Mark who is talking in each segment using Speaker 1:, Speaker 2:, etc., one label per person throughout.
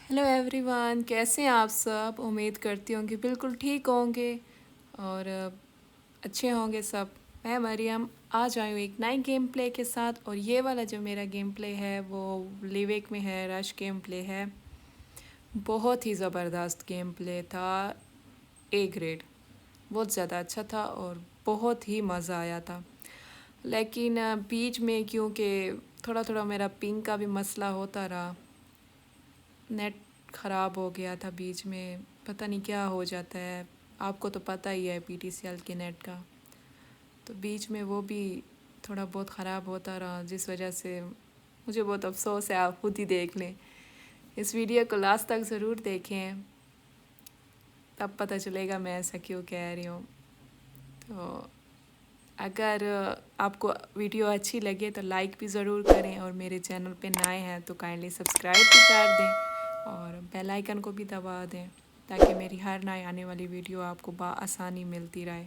Speaker 1: Hello everyone, कैसे हैं आप सब। उम्मीद करती हूँ कि बिल्कुल ठीक होंगे और अच्छे होंगे सब। मैं मरियम आज आई हूँ एक नए गेम प्ले के साथ, और ये वाला जो मेरा गेम प्ले है वो लिविक में है, रश गेम प्ले है। बहुत ही ज़बरदस्त गेम प्ले था, ए ग्रेड। बहुत ज़्यादा अच्छा था और बहुत ही मज़ा आया था। लेकिन बीच में क्योंकि थोड़ा थोड़ा मेरा पिंग का भी मसला होता रहा, नेट ख़राब हो गया था बीच में, पता नहीं क्या हो जाता है। आपको तो पता ही है पीटीसीएल के नेट का, तो बीच में वो भी थोड़ा बहुत ख़राब होता रहा, जिस वजह से मुझे बहुत अफसोस है। आप खुद ही देख लें, इस वीडियो को लास्ट तक ज़रूर देखें, तब पता चलेगा मैं ऐसा क्यों कह रही हूँ। तो अगर आपको वीडियो अच्छी लगे तो लाइक भी ज़रूर करें, और मेरे चैनल पे नए हैं तो काइंडली सब्सक्राइब भी कर दें और बेल आइकन को भी दबा दें, ताकि मेरी हर नई आने वाली वीडियो आपको आसानी मिलती रहे।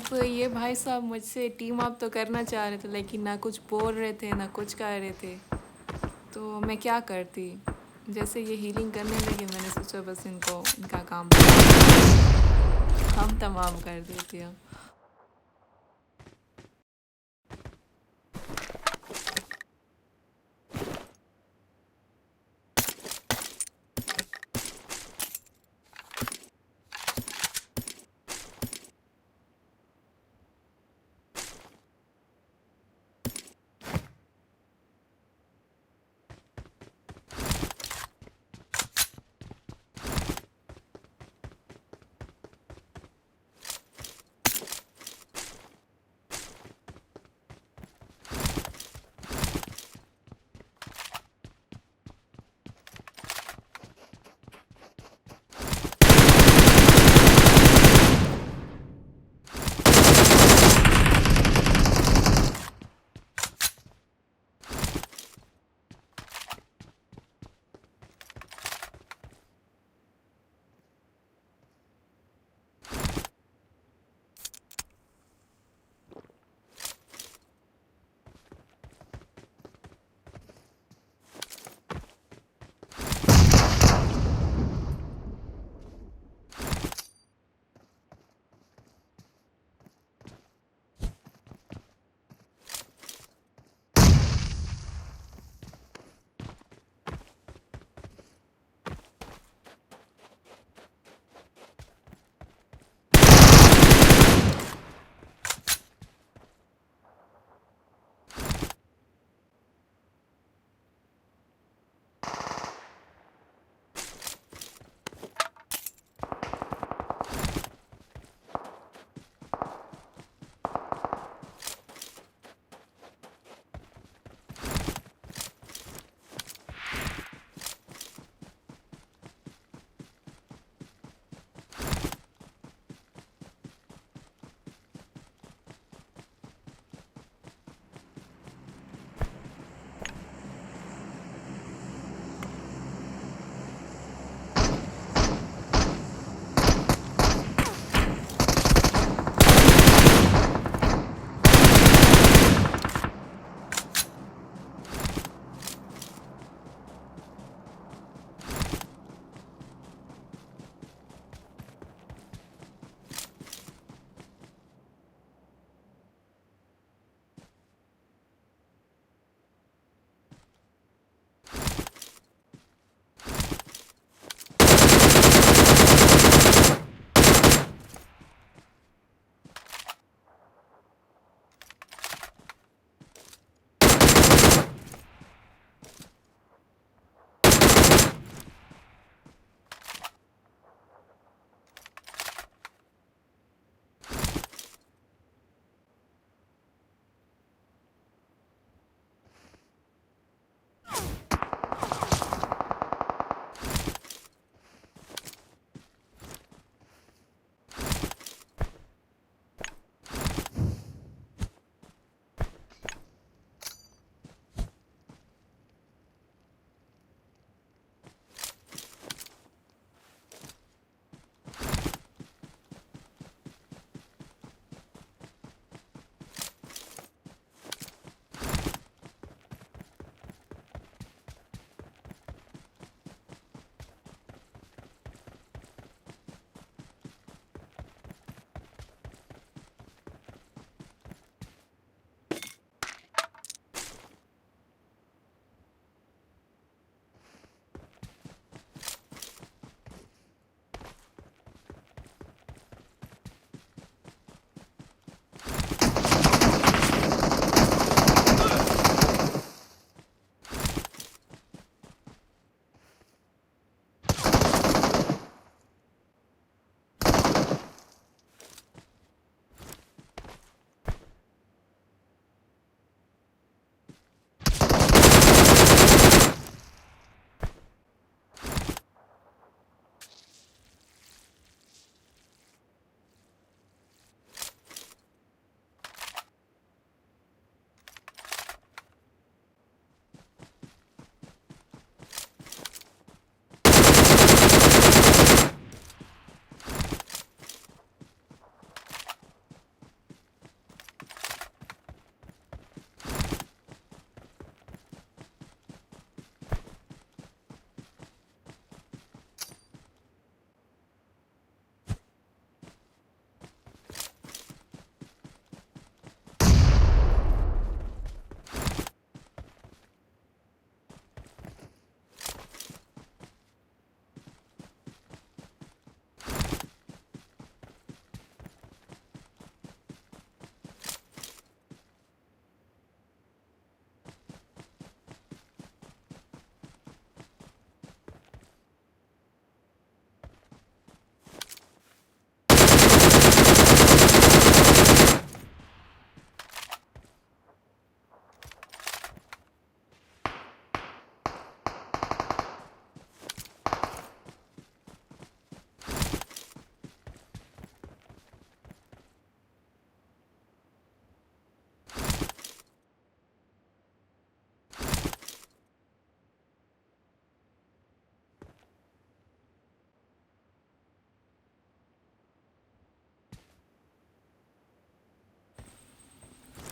Speaker 1: अब ये भाई साहब मुझसे टीम अप तो करना चाह रहे थे, लेकिन ना कुछ बोल रहे थे ना कुछ कह रहे थे। तो मैं क्या करती? जैसे ये हीलिंग करने लगे, मैंने सोचा बस इनको इनका काम हम तमाम कर देते हैं।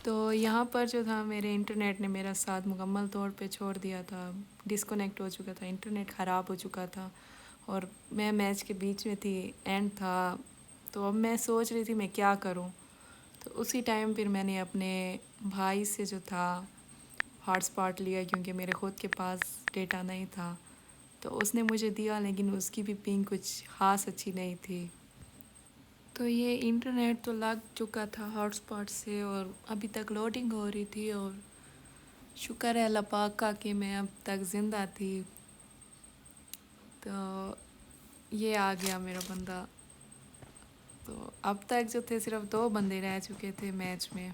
Speaker 1: तो यहाँ पर जो था मेरे इंटरनेट ने मेरा साथ मुकम्मल तौर पे छोड़ दिया था। डिस्कनेक्ट हो चुका था, इंटरनेट ख़राब हो चुका था और मैं मैच के बीच में थी, एंड था। तो अब मैं सोच रही थी मैं क्या करूँ। तो उसी टाइम फिर मैंने अपने भाई से जो था हॉटस्पॉट लिया, क्योंकि मेरे ख़ुद के पास डेटा नहीं था। तो उसने मुझे दिया, लेकिन उसकी भी पिंग कुछ ख़ास अच्छी नहीं थी। तो ये इंटरनेट तो लग चुका था हॉटस्पॉट से और अभी तक लोडिंग हो रही थी, और शुक्र है अल्लाह पाक का कि मैं अब तक ज़िंदा थी। तो ये आ गया मेरा बंदा। तो अब तक जो थे सिर्फ 2 बंदे रह चुके थे मैच में।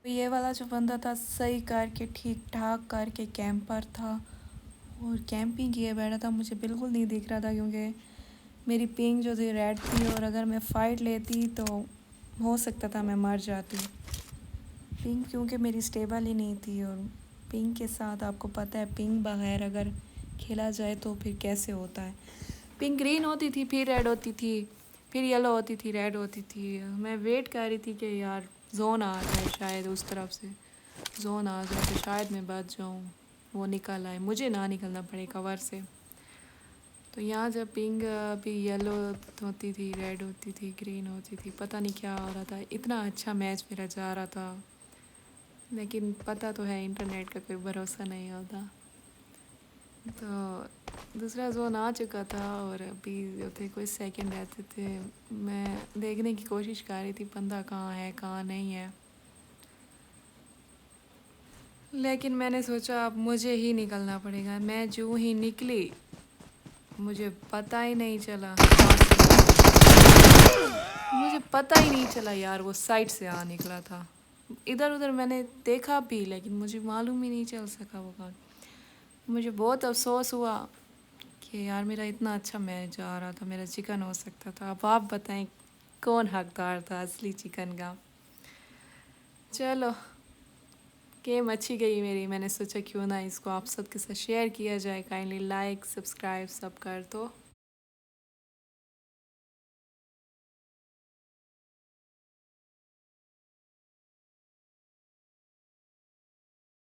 Speaker 1: तो ये वाला जो बंदा था सही करके ठीक ठाक करके कैंपर था और कैंपिंग किए बैठा था। मुझे बिल्कुल नहीं दिख रहा था, क्योंकि मेरी पिंग जो थी रेड थी, और अगर मैं फ़ाइट लेती तो हो सकता था मैं मर जाती। पिंग क्योंकि मेरी स्टेबल ही नहीं थी, और पिंग के साथ आपको पता है पिंग बगैर अगर खेला जाए तो फिर कैसे होता है। पिंक ग्रीन होती थी, फिर रेड होती थी, फिर येलो होती थी, रेड होती थी। मैं वेट कर रही थी कि यार जोन आ जाए, शायद उस तरफ से जोन आ जाए तो शायद मैं बच जाऊँ, वो निकल आए, मुझे ना निकलना पड़े कवर से। तो यहाँ जब पिंक भी येलो होती थी, रेड होती थी, ग्रीन होती थी, पता नहीं क्या हो रहा था। इतना अच्छा मैच मेरा जा रहा था, लेकिन पता तो है इंटरनेट का कोई भरोसा नहीं होता। तो दूसरा जोन आ चुका था और अभी जो थे कुछ सेकंड रहते थे। मैं देखने की कोशिश कर रही थी बंदा कहाँ है कहाँ नहीं है, लेकिन मैंने सोचा अब मुझे ही निकलना पड़ेगा। मैं जो ही निकली मुझे पता ही नहीं चला मुझे पता ही नहीं चला यार, वो साइड से आ निकला था। इधर उधर मैंने देखा भी, लेकिन मुझे मालूम ही नहीं चल सका वो कौन। मुझे बहुत अफसोस हुआ कि यार मेरा इतना अच्छा मैच जा रहा था, मेरा चिकन हो सकता था। अब आप बताएं कौन हकदार था असली चिकन का। चलो, गेम अच्छी गई मेरी, मैंने सोचा क्यों ना इसको आप सबके साथ शेयर किया जाए। काइंडली लाइक सब्सक्राइब सब कर दो।